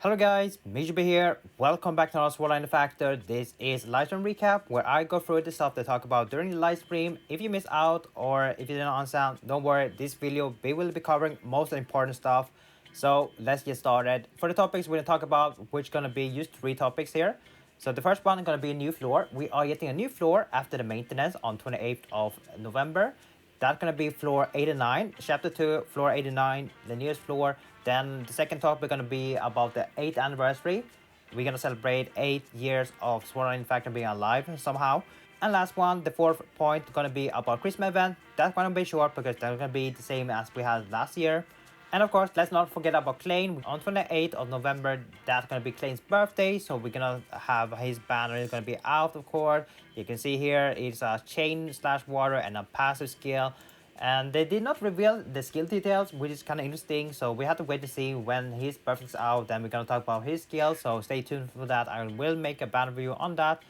Hello guys, MikuChibi here. Welcome back to another Sword Line Factor. This is Livestream Recap where I go through the stuff to talk about during the live stream. If you miss out or if you didn't understand, don't worry. This video we will be covering most of the important stuff. So let's get started. For the topics we're gonna talk about, which gonna be just 3 topics here. So the first one is gonna be a new floor. We are getting a new floor after the maintenance on 28th of November. That's gonna be floor 89, chapter 2, floor 89, the newest floor. Then the second topic gonna be about the 8th anniversary. We're gonna celebrate 8 years of Sword Art Factor being alive somehow. And last one, the fourth point, gonna be about Chirstmas event. That's gonna be short because that's gonna be the same as we had last year. And of course, let's not forget about Klein. On 28th of November, that's gonna be Klein's birthday. So we're gonna have his banner is gonna be out, of course. You can see here it's a chain slash water and a passive skill. And they did not reveal the skill details, which is kind of interesting. So we have to wait to see when his birthday is out. Then we're gonna talk about his skills. So stay tuned for that. I will make a banner review on that.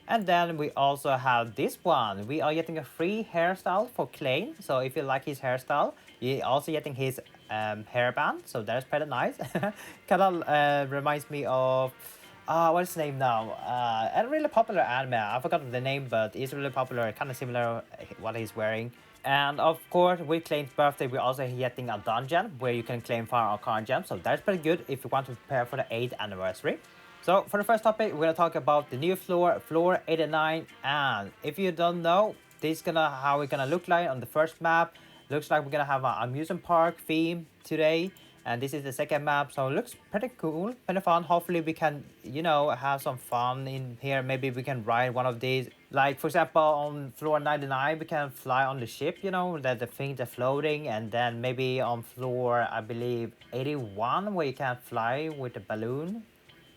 And then we also have this one. We are getting a free hairstyle for Klein. So if you like his hairstyle, you're also getting his hairband. So that's pretty nice. Kind of reminds me of what's his name now? A really popular anime. I forgot the name, but it's really popular. Kind of similar what he's wearing. And of course, with Klein's birthday, we're also getting a dungeon where you can claim fire or con gems. So that's pretty good if you want to prepare for the 8th anniversary. So for the first topic, we're gonna talk about the new floor, floor 89. And if you don't know, this is gonna how it's gonna look like on the first map. Looks like we're gonna have an amusement park theme today. And this is the second map, so it looks pretty cool, pretty fun. Hopefully we can, you know, have some fun in here. Maybe we can ride one of these. Like, for example, on floor 99, we can fly on the ship, you know, that the things are floating. And then maybe on floor, I believe, 81, where you can fly with a balloon,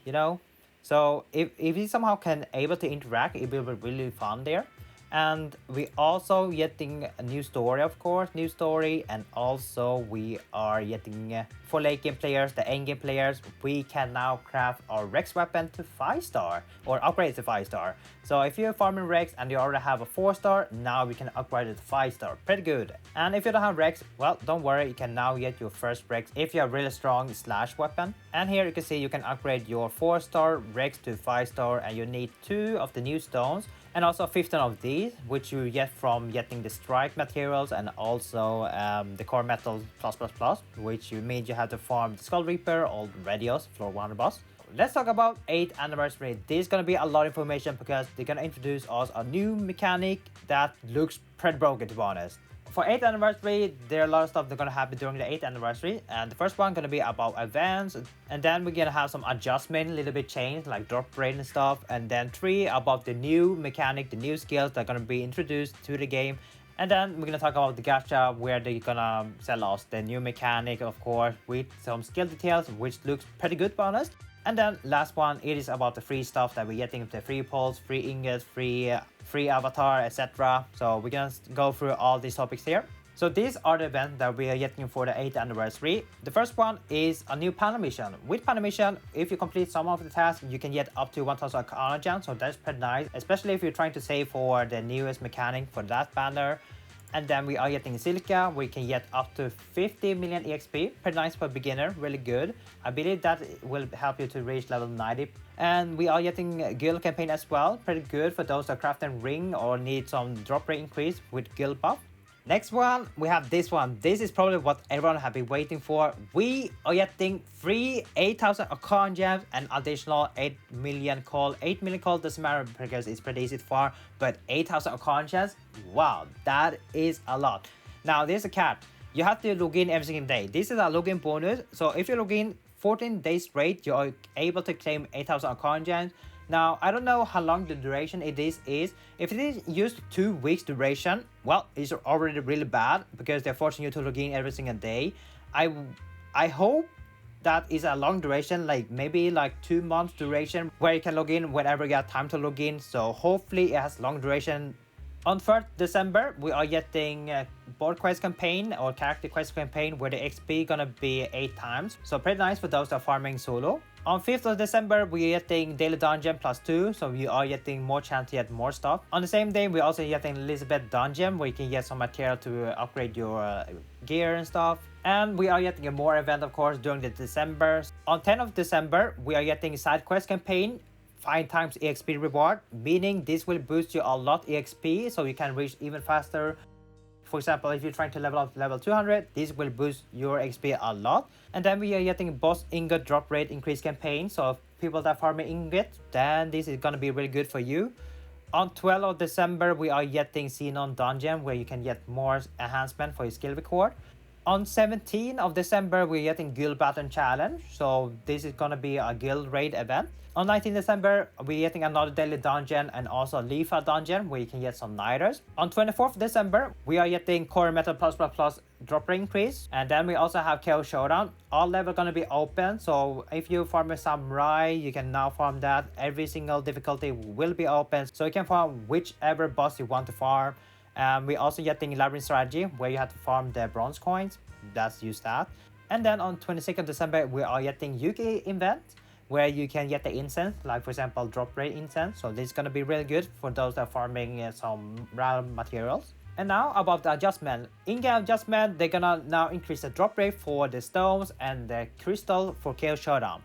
you know. So if you somehow can able to interact, it will be really fun there. And we also getting a new story, of course, new story. And also we are getting for late game players, the end game players, we can now craft our Rex weapon to 5-star or upgrade to 5-star. So if you're farming Rex and you already have a 4-star, now we can upgrade it to 5-star. Pretty good. And if you don't have Rex, well, don't worry, you can now get your first Rex if you have really strong slash weapon. And here you can see you can upgrade your 4-star Rex to 5-star, and you need 2 of the new stones. And also 15 of these, which you get from getting the strike materials and also the core metal plus, which you mean you have to farm the Skull Reaper or Radios, floor 100 boss. Let's talk about 8th anniversary. This is gonna be a lot of information because they're gonna introduce us a new mechanic that looks pretty broken, to be honest. For 8th anniversary, there are a lot of stuff that's gonna happen during the 8th anniversary. And the first one gonna be about events. And then we're gonna have some adjustment, a little bit change, like drop rate and stuff. And then 3 about the new mechanic, the new skills that are gonna be introduced to the game. And then we're gonna talk about the gacha, where they're gonna sell us the new mechanic, of course, with some skill details, which looks pretty good, to be honest. And then last one, it is about the free stuff that we're getting, the free pulse, free ingots, free avatar, etc. So we're gonna go through all these topics here. So these are the events that we are getting for the 8th anniversary. The first one is a new panel mission. With panel mission, if you complete some of the tasks, you can get up to 1000 Arcana gems, so that's pretty nice, especially if you're trying to save for the newest mechanic for that banner. And then we are getting Silica, where you can get up to 50 million EXP. Pretty nice for beginner, really good. I believe that will help you to reach level 90. And we are getting guild campaign as well. Pretty good for those that craft a ring or need some drop rate increase with guild buff. Next one, we have this one. This is probably what everyone has been waiting for. We are getting free 8000 Arcana gems and additional 8 million call. 8 million call doesn't matter because it's pretty easy to farm, but 8000 Arcana gems, wow, that is a lot. Now there's a catch. You have to log in every single day. This is a login bonus. So if you log in 14 days straight, you are able to claim 8000 Arcana gems. Now, I don't know how long the duration it is. If it is used 2 weeks duration, well, it's already really bad because they're forcing you to log in every single day. I hope that is a long duration, like maybe like 2 months duration, where you can log in whenever you have time to log in. So hopefully it has long duration. On 3rd December, we are getting board quest campaign or character quest campaign where the XP gonna be 8 times. So pretty nice for those that are farming solo. On 5th of December, we're getting Daily Dungeon +2, so we are getting more chance to get more stuff. On the same day, we're also getting Elizabeth Dungeon, where you can get some material to upgrade your gear and stuff. And we are getting a more event, of course, during the December. On 10th of December, we are getting side quest campaign, 5 times EXP reward, meaning this will boost you a lot EXP, so you can reach even faster. For example, if you're trying to level up to level 200, this will boost your XP a lot. And then we are getting boss ingot drop rate increase campaign. So if people that farm ingot, then this is gonna be really good for you. On 12th of December, we are getting Xenon Dungeon, where you can get more enhancement for your skill record. On 17th of December, we're getting Guild Battle Challenge. So this is gonna be a guild raid event. On 19th December, we're getting another daily dungeon and also a Leafa dungeon where you can get some nighters. On 24th December, we are getting Core Metal plus drop rate increase. And then we also have Chaos Showdown. All levels gonna be open. So if you farm a samurai, you can now farm that. Every single difficulty will be open. So you can farm whichever boss you want to farm. We're also getting Labyrinth Strategy, where you have to farm the bronze coins. Let's use that. And then on 22nd December, we are getting Yuki event, where you can get the incense, like for example, drop rate incense. So this is gonna be really good for those that are farming some rare materials. And now about the adjustment. In-game adjustment, they're gonna now increase the drop rate for the stones and the crystal for Chaos Showdown.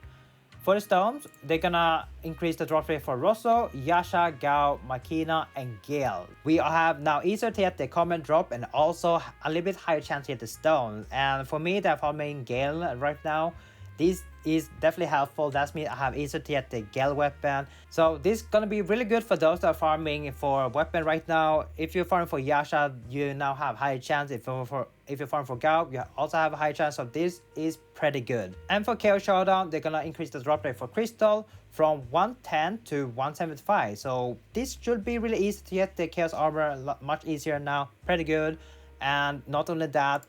For the stones, they're gonna increase the drop rate for Rosso, Yasha, Gao, Makina, and Gale. We have now easier to get the common drop and also a little bit higher chance to get the stone. And for me, that farming Gale right now, this is definitely helpful. That's means I have easier to get the Gale weapon. So this is gonna be really good for those that are farming for weapon right now. If you're farming for Yasha, you now have higher chance. If you're farming for Gao, you also have a high chance. So this is pretty good. And for Chaos Showdown, they're gonna increase the drop rate for Crystal from 110 to 175. So this should be really easy to get the Chaos Armor, much easier now. Pretty good. And not only that,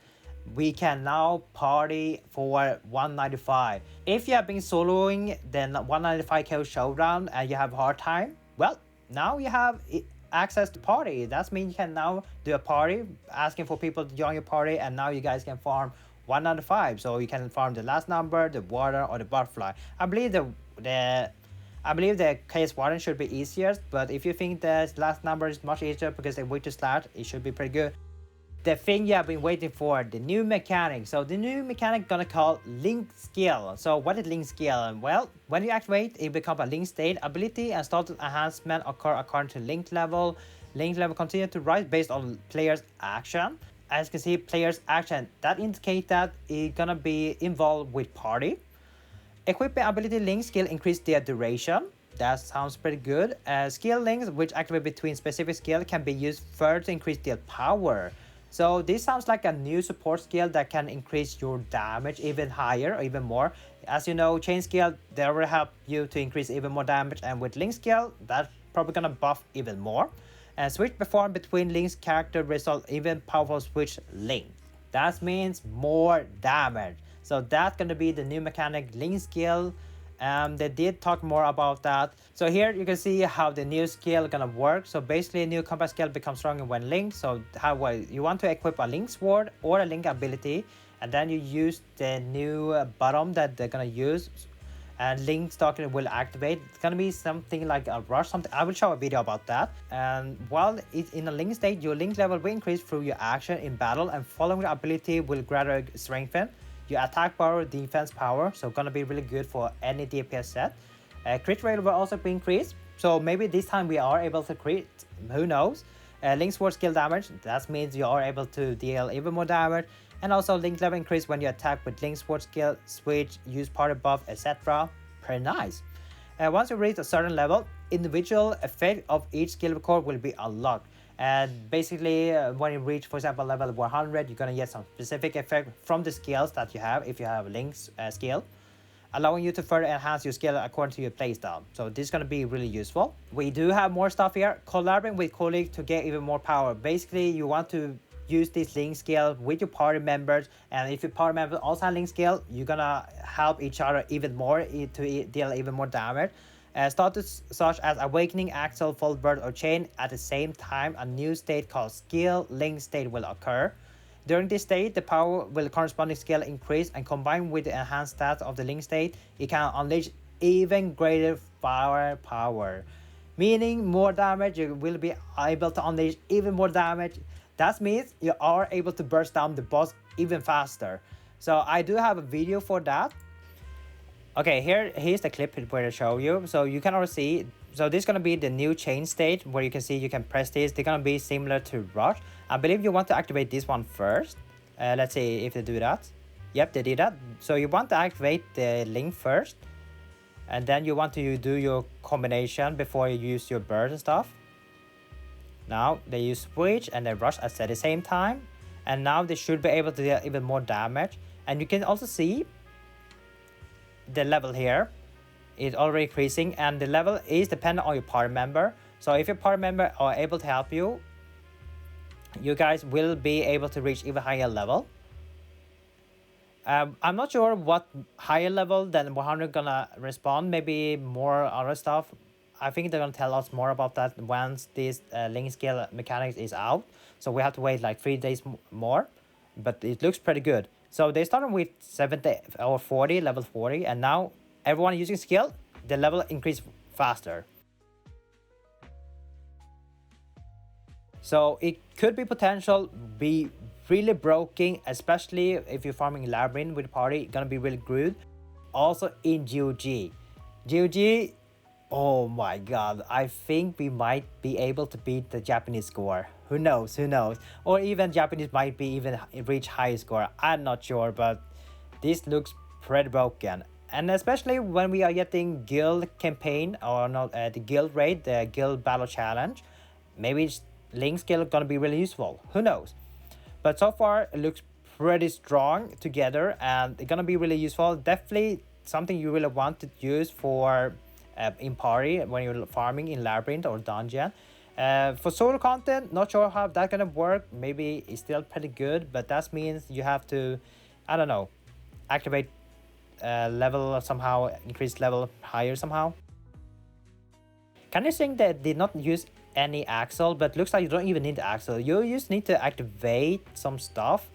we can now party for 195. If you have been soloing then 195 Chaos Showdown and you have a hard time, well, now you have access to party. That means you can now do a party, asking for people to join your party, and now you guys can farm 195. So you can farm the last number, the water, or the butterfly. I believe the case warden should be easier, but if you think the last number is much easier because they wait to start, it should be pretty good. The thing you have been waiting for, the new mechanic. So the new mechanic gonna call Link Skill. So what is Link Skill? Well, when you activate, it becomes a Link State ability, and status enhancement occur according to Link level. Link level continue to rise based on player's action. As you can see, player's action, that indicates that it's gonna be involved with party. Equipment ability Link Skill increase their duration. That sounds pretty good. Skill links which activate between specific skill can be used further to increase their power. So this sounds like a new support skill that can increase your damage even higher or even more. As you know, chain skill, they will help you to increase even more damage, and with link skill, that's probably gonna buff even more. And switch performed between links character result even powerful switch link. That means more damage. So that's gonna be the new mechanic link skill. They did talk more about that. So here you can see how the new skill gonna work. So basically, a new combat skill becomes stronger when linked. So how you want to equip a link sword or a link ability, and then you use the new bottom that they're gonna use, and link stock will activate. It's gonna be something like a rush, something. I will show a video about that. And while it's in a link state, your link level will increase through your action in battle, and following the ability will gradually strengthen your attack power, defense power. So gonna be really good for any DPS set. Crit rate will also be increased. So maybe this time we are able to crit, who knows. Link sword skill damage, that means you are able to deal even more damage. And also link level increase when you attack with link sword skill, switch, use party buff, etc. Pretty nice. Once you reach a certain level, individual effect of each skill record will be unlocked. And basically, when you reach, for example, level 100, you're gonna get some specific effect from the skills that you have if you have Link's skill, allowing you to further enhance your skill according to your playstyle. So this is gonna be really useful. We do have more stuff here. Collaborating with colleagues to get even more power. Basically, you want to use this link skill with your party members, and if your party members also have link skill, you're gonna help each other even more to deal even more damage. Status such as Awakening, Axle, Full Bird, or Chain. At the same time, a new state called Skill Link State will occur. During this state, the power will corresponding skill increase, and combined with the enhanced stats of the link state, it can unleash even greater power. Meaning more damage, you will be able to unleash even more damage. That means you are able to burst down the boss even faster. So I do have a video for that. Okay, here's the clip where I show you. So you can already see, so this is gonna be the new chain state where you can see you can press this. They're gonna be similar to Rush. I believe you want to activate this one first. Let's see if they do that. Yep, they did that. So you want to activate the link first, and then you want to do your combination before you use your bird and stuff. Now they use switch and they rush at the same time, and now they should be able to deal even more damage. And you can also see the level here is already increasing, and the level is dependent on your party member. So if your party member are able to help you, you guys will be able to reach even higher level. I'm not sure what higher level than 100 gonna respond, maybe more other stuff. I think they're gonna tell us more about that once this link scale mechanics is out. So we have to wait like 3 days more, but it looks pretty good. So they started with 70 or 40, level 40, and now everyone using skill, the level increase faster. So it could be potential be really broken, especially if you're farming Labyrinth with the party, gonna be really good. Also in GOG. GOG, oh my god, I think we might be able to beat the Japanese score. Who knows, who knows? Or even Japanese might be even reach high score. I'm not sure, but this looks pretty broken. And especially when we are getting guild campaign, or not the guild raid, the guild battle challenge, maybe link skill gonna be really useful. Who knows? But so far it looks pretty strong together, and it's gonna be really useful. Definitely something you really want to use for in party when you're farming in Labyrinth or dungeon. For solo content, not sure how that's gonna work. Maybe it's still pretty good, but that means you have to, I don't know, activate level somehow, increase level higher somehow. Kind of think that did not use any axle, but looks like you don't even need the axle. You just need to activate some stuff.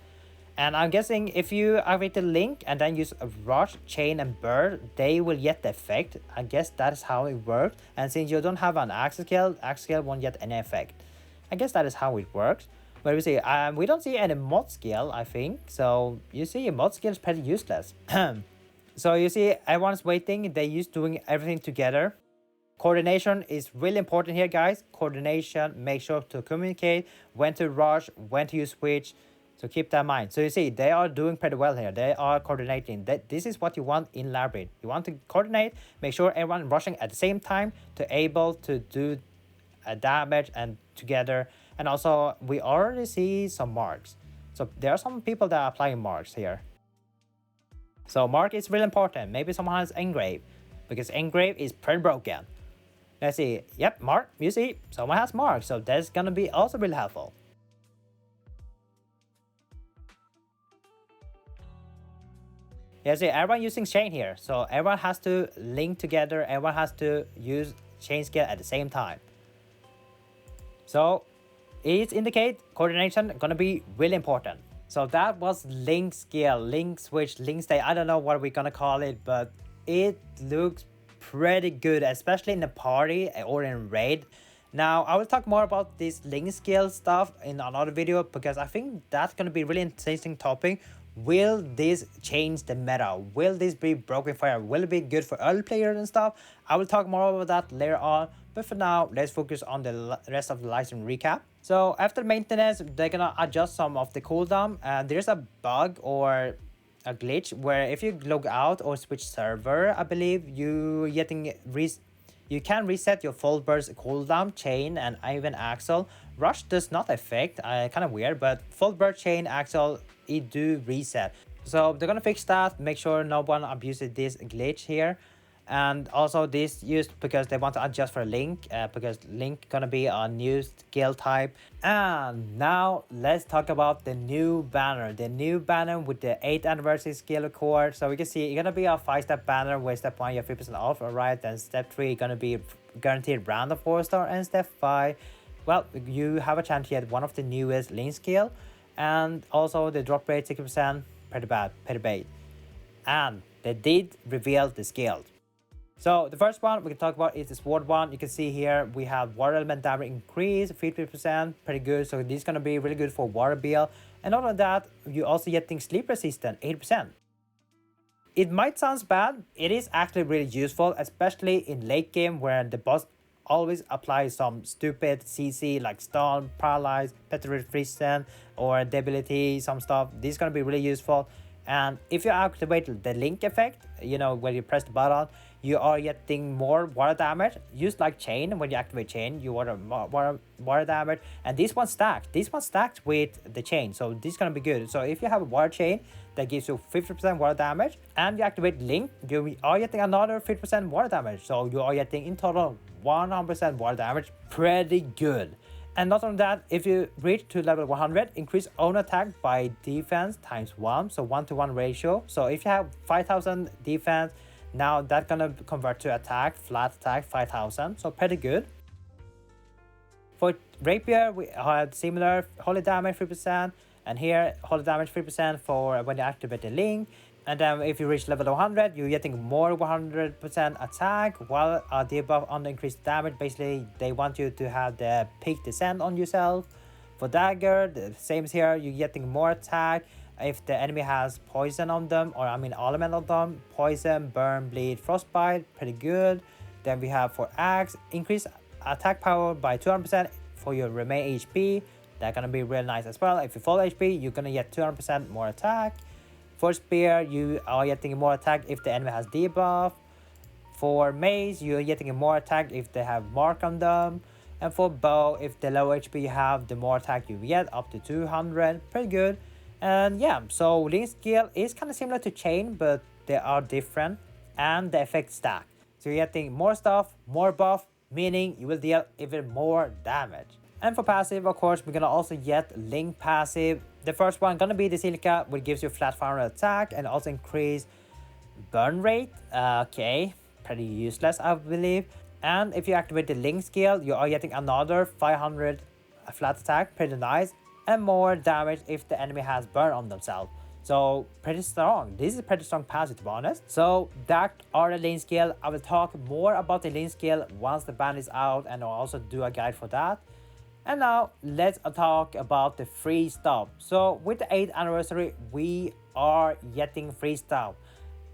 And I'm guessing if you activate the link and then use a rush, chain, and bird, they will get the effect. I guess that is how it works. And since you don't have an axle skill won't get any effect. I guess that is how it works. But we see, we don't see any mod skill, I think. So you see, mod skill is pretty useless. So you see, everyone's waiting. They use doing everything together. Coordination is really important here, guys. Coordination, make sure to communicate, when to rush, when to use switch. So keep that in mind. So you see, they are doing pretty well here. They are coordinating. This is what you want in Labyrinth. You want to coordinate, make sure everyone rushing at the same time to able to do damage and together. And also, we already see some marks. So there are some people that are applying marks here. So mark is really important. Maybe someone has engrave, because engrave is pretty broken. Let's see. Yep, mark. You see, someone has mark. So that's gonna be also really helpful. Yeah, see, everyone using chain here. So everyone has to link together. Everyone has to use chain skill at the same time. So it indicates coordination gonna be really important. So that was link skill, link switch, link stay. I don't know what we're gonna call it, but it looks pretty good, especially in the party or in raid. Now I will talk more about this link skill stuff in another video, because I think that's gonna be really interesting topic. Will this change the meta? Will this be broken fire? Will it be good for early players and stuff? I will talk more about that later on, but for now let's focus on the rest of the Livestream recap. So after maintenance, they're gonna adjust some of the cooldown, and there's a bug or a glitch where if you log out or switch server, I believe you can reset your full burst cooldown, chain, and even axle. Rush does not affect, kind of weird, but full burst, chain, axle, it do reset. So they're gonna fix that, make sure no one abuses this glitch here. And also this used because they want to adjust for Link, because Link gonna be a new skill type. And now let's talk about the new banner. The new banner with the 8th anniversary skill record. So we can see it's gonna be a 5-step banner where step 1 you have 3% off, alright. Then step 3 gonna be guaranteed random 4-star, and step 5, well, you have a chance to get one of the newest Link skill. And also the drop rate 60%, pretty bad, pretty bad. And they did reveal the skills. So the first one we can talk about is the sword one. You can see here we have water element damage increase 50%, pretty good. So this is gonna be really good for water build. And not only that, you also getting sleep resistant 80%. It might sound bad, it is actually really useful, especially in late game where the boss always applies some stupid CC like stun, paralyze, petrification, or debility, some stuff. This is gonna be really useful. And if you activate the link effect, you know, when you press the button, you are getting more water damage. Just like chain, when you activate chain, you water damage. And this one stacked. This one stacked with the chain, so this is gonna be good. So if you have a water chain that gives you 50% water damage, and you activate link, you are getting another 50% water damage. So you are getting in total 100% water damage. Pretty good. And not only that, if you reach to level 100, increase own attack by defense times 1, so 1-to-1 ratio. So if you have 5,000 defense, now that's gonna convert to attack, flat attack 5,000, so pretty good. For rapier, we have similar holy damage 3%, and here holy damage 3% for when you activate the link. And then if you reach level 100, you're getting more 100% attack while a debuff on the increased damage. Basically, they want you to have the peak descent on yourself. For dagger, the same as here, you're getting more attack if the enemy has poison on them, or I mean element on them. Poison, burn, bleed, frostbite, pretty good. Then we have for axe, increase attack power by 200% for your remain HP. That's gonna be real nice as well. If you full HP, you're gonna get 200% more attack. For spear, you are getting more attack if the enemy has debuff. For mace, you're getting more attack if they have mark on them. And for bow, if the low HP you have, the more attack you get, up to 200. Pretty good. And yeah, so link skill is kind of similar to chain, but they are different. And the effect stack. So you're getting more stuff, more buff, meaning you will deal even more damage. And for passive, of course, we're gonna also get link passive. The first one gonna be the silica, which gives you flat 500 attack and also increase burn rate. Okay, pretty useless, I believe. And if you activate the link skill, you are getting another 500 flat attack, pretty nice, and more damage if the enemy has burn on themselves. So pretty strong. This is pretty strong passive, to be honest. So that are the link skill. I will talk more about the link skill once the ban is out, and I'll also do a guide for that. And now let's talk about the free stuff. So with the 8th anniversary, we are getting free stuff.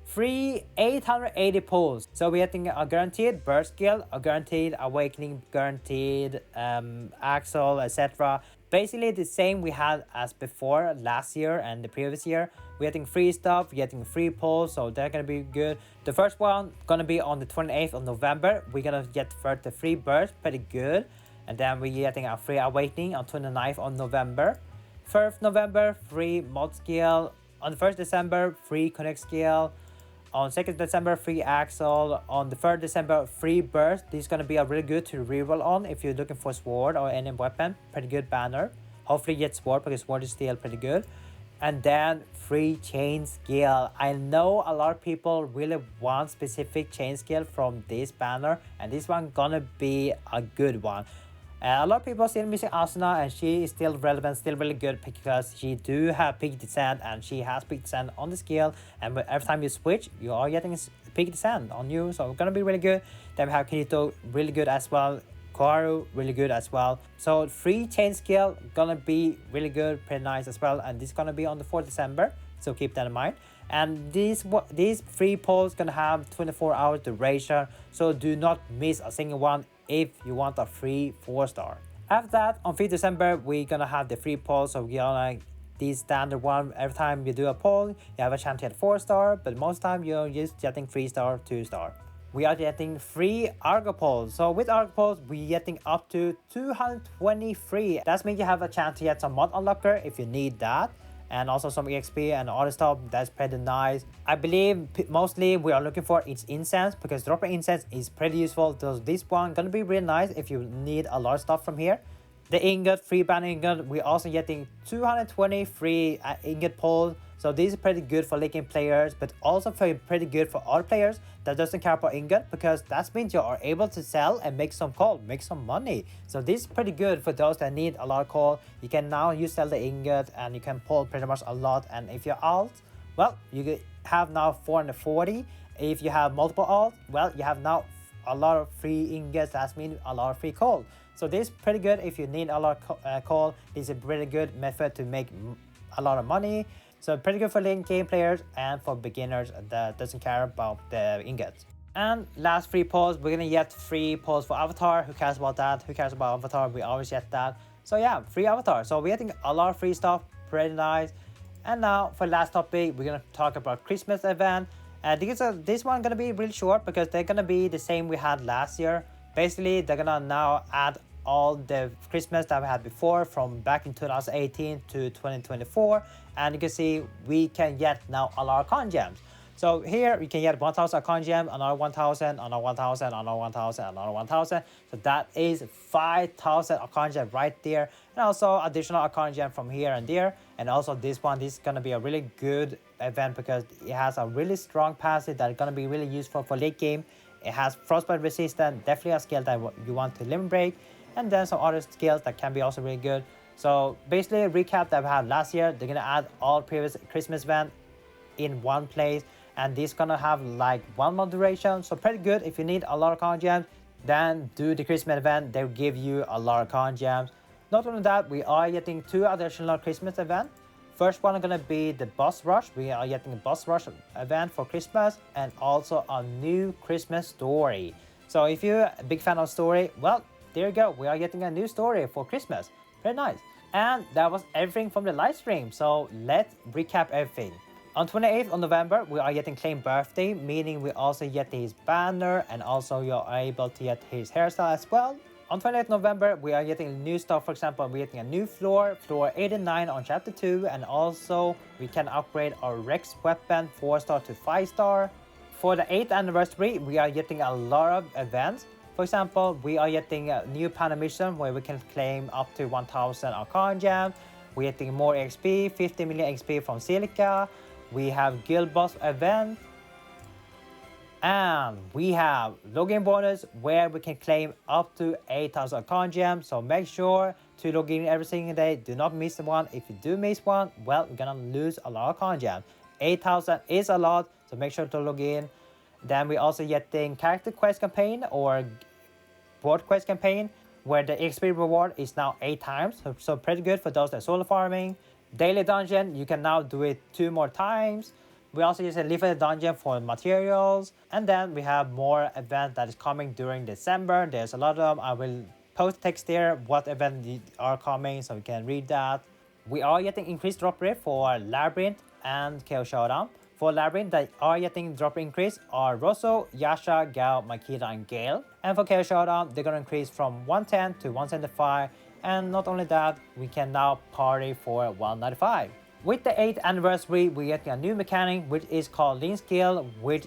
Free 880 pulls. So we're getting a guaranteed burst skill, a guaranteed awakening, guaranteed axle, etc. Basically the same we had as before last year and the previous year. We're getting free stuff, we're getting free pulls, so they're gonna be good. The first one gonna be on the 28th of November. We're gonna get first the free burst, pretty good. And then we're getting a free awakening on 29th of November. 1st November, free mod skill. On the 1st December, free connect skill. On 2nd December, free axle. On the 3rd December, free burst. This is gonna be a really good to reroll on if you're looking for sword or any weapon. Pretty good banner. Hopefully get sword because sword is still pretty good. And then free chain skill. I know a lot of people really want specific chain skill from this banner, and this one gonna be a good one. A lot of people are still missing Asuna, and she is still relevant, still really good because she do have peak descent, and she has peak descent on the skill, and every time you switch you are getting peak descent on you, so it's gonna be really good. Then we have Kirito, really good as well. Koharu, really good as well. So free chain skill gonna be really good, pretty nice as well, and this is gonna be on the 4th December, so keep that in mind. And these free polls gonna have 24-hour duration, so do not miss a single one if you want a free 4-star. After that, on 5th December, we're gonna have the free poll, so we're gonna the standard one. Every time you do a poll, you have a chance to get 4-star, but most time you're just getting 3-star, 2-star. We are getting free Argo polls. So with Argo polls, we're getting up to 220 free. That means you have a chance to get some mod unlocker if you need that, and also some EXP and other stuff. That's pretty nice. I believe mostly we are looking for is incense, because dropping incense is pretty useful. So this one gonna be really nice if you need a lot of stuff from here. The ingot, free banner ingot, we're also getting 220 free ingot polls. So this is pretty good for leaking players, but also pretty good for other players that doesn't care about ingot, because that means you are able to sell and make some coal, make some money. So this is pretty good for those that need a lot of coal. You can now sell the ingot and you can pull pretty much a lot. And if you're alt, well, you have now 440. If you have multiple alt, well, you have now a lot of free ingots. That means a lot of free coal. So this is pretty good if you need a lot of coal. This is a really good method to make a lot of money. So pretty good for late game players and for beginners that doesn't care about the ingots. And last free polls, we're gonna get free polls for Avatar. Who cares about that? Who cares about Avatar? We always get that. So yeah, free Avatar. So we're getting a lot of free stuff, pretty nice. And now for last topic, we're gonna talk about Chirstmas event. This one gonna be really short because they're gonna be the same we had last year. Basically, they're gonna now add all the Christmas that we had before from back in 2018 to 2024. And you can see we can get now a lot of con gems. So here you can get 1000 con gem, another 1000, another 1000, another 1000, another 1000. So that is 5000 con gem right there. And also additional con gem from here and there. And also this is gonna be a really good event because it has a really strong passive that is gonna be really useful for late game. It has frostbite resistance, definitely a skill that you want to limit break. And then some other skills that can be also really good. So basically a recap that we had last year, they're gonna add all previous Christmas event in one place. And this gonna have like 1 month duration, so pretty good. If you need a lot of con gems, then do the Christmas event. They'll give you a lot of con gems. Not only that, we are getting 2 additional Christmas events. First one is gonna be the boss rush. We are getting a boss rush event for Christmas and also a new Christmas story. So if you're a big fan of story, well, there you go. We are getting a new story for Christmas. Very nice. And that was everything from the live stream. So let's recap everything. On 28th of November, we are getting Klein birthday, meaning we also get his banner and also you're able to get his hairstyle as well. On 28th November, we are getting new stuff. For example, we're getting a new floor 89 on chapter 2, and also we can upgrade our Rex weapon 4-star to 5-star. For the 8th anniversary, we are getting a lot of events. For example, we are getting a new panel mission where we can claim up to 1000 Arcana gems. We're getting more XP, 50 million XP from Silica. We have guild boss event, and we have login bonus where we can claim up to 8000 con gems. So make sure to log in every single day. Do not miss one. If you do miss one, well, you're gonna lose a lot of con gems. 8000 is a lot, so make sure to log in. Then we also getting character quest campaign or board quest campaign where the XP reward is now 8 times. So pretty good for those that are solo farming. Daily dungeon, you can now do it 2 more times. We also use a limited dungeon for materials. And then we have more events that is coming during December. There's a lot of them. I will post text there what events are coming so you can read that. We are getting increased drop rate for Labyrinth and Chaos Showdown. For Labyrinth, that are getting drop increase are Rosso, Yasha, Gal, Makita, and Gale. And for Chaos Showdown, they're gonna increase from 110 to 175. And not only that, we can now party for 195. With the 8th anniversary, we're getting a new mechanic which is called Link Skill, which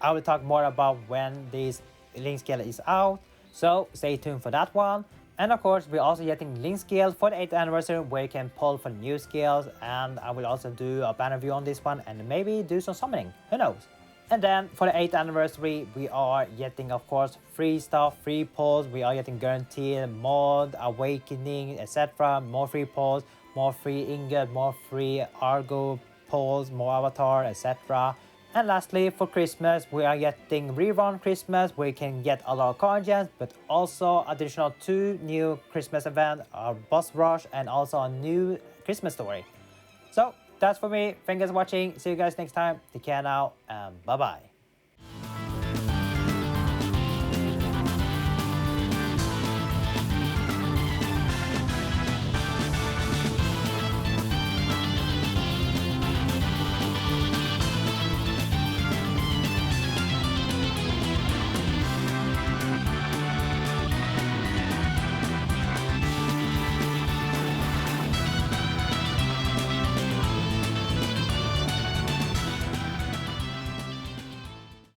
I will talk more about when this Link Skill is out. So stay tuned for that one. And of course, we're also getting Link Skill for the 8th anniversary where you can pull for new skills. And I will also do a banner view on this one and maybe do some summoning. Who knows? And then for the 8th anniversary, we are getting, of course, free stuff, free polls. We are getting guaranteed mod, awakening, etc. More free polls, more free ingot, more free Argo polls, more avatar, etc. And lastly, for Christmas, we are getting rerun Christmas where you can get a lot of con gems, but also additional 2 new Christmas events, a boss rush, and also a new Christmas story. So that's for me. Thank you guys for watching. See you guys next time. Take care now, and bye bye.